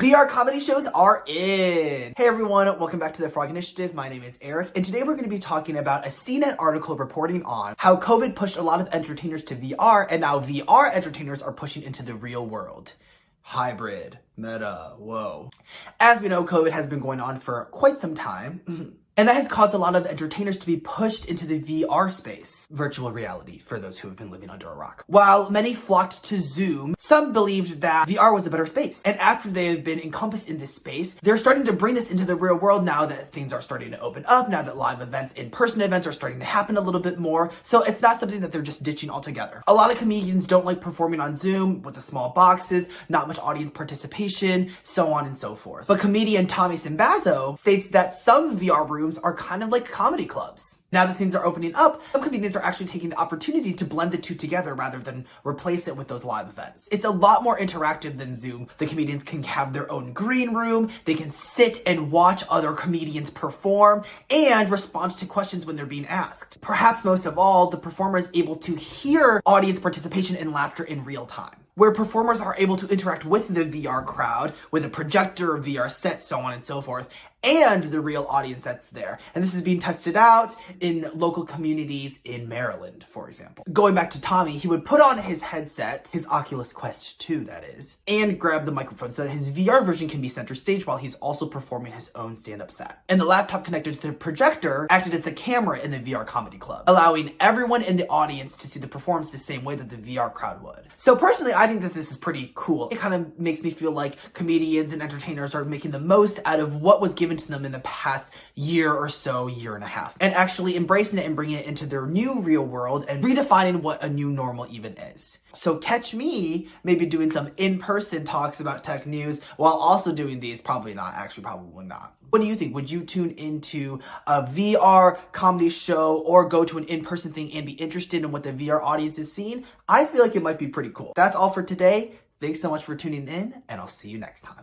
VR comedy shows are in! Hey everyone, welcome back to the Frog Initiative. My name is Eric, and today we're going to be talking about a CNET article reporting on how COVID pushed a lot of entertainers to VR, and now VR entertainers are pushing into the real world. Hybrid, meta, whoa. As we know, COVID has been going on for quite some time. And that has caused a lot of entertainers to be pushed into the VR space, virtual reality, for those who have been living under a rock. While many flocked to Zoom, some believed that VR was a better space. And after they have been encompassed in this space, they're starting to bring this into the real world now that things are starting to open up, now that live events, in-person events are starting to happen a little bit more. So it's not something that they're just ditching altogether. A lot of comedians don't like performing on Zoom with the small boxes, not much audience participation, so on and so forth. But comedian Tommy Simbazzo states that some VR rooms are kind of like comedy clubs. Now that things are opening up, some comedians are actually taking the opportunity to blend the two together rather than replace it with those live events. It's a lot more interactive than Zoom. The comedians can have their own green room, they can sit and watch other comedians perform, and respond to questions when they're being asked. Perhaps most of all, the performer is able to hear audience participation and laughter in real time, where performers are able to interact with the VR crowd, with a projector, VR set, so on and so forth, and the real audience that's there. And this is being tested out in local communities in Maryland, for example. Going back to Tommy, he would put on his headset, his Oculus Quest 2 that is, and grab the microphone so that his VR version can be center stage while he's also performing his own stand-up set. And the laptop connected to the projector acted as the camera in the VR comedy club, allowing everyone in the audience to see the performance the same way that the VR crowd would. So personally, I think that this is pretty cool. It kind of makes me feel like comedians and entertainers are making the most out of what was given to them in the past year or so, year and a half, and actually embracing it and bringing it into their new real world and redefining what a new normal even is. So catch me maybe doing some in-person talks about tech news while also doing these. Probably not, actually probably not. What do you think? Would you tune into a VR comedy show or go to an in-person thing and be interested in what the VR audience is seeing? I feel like it might be pretty cool. That's all for today. Thanks so much for tuning in, and I'll see you next time.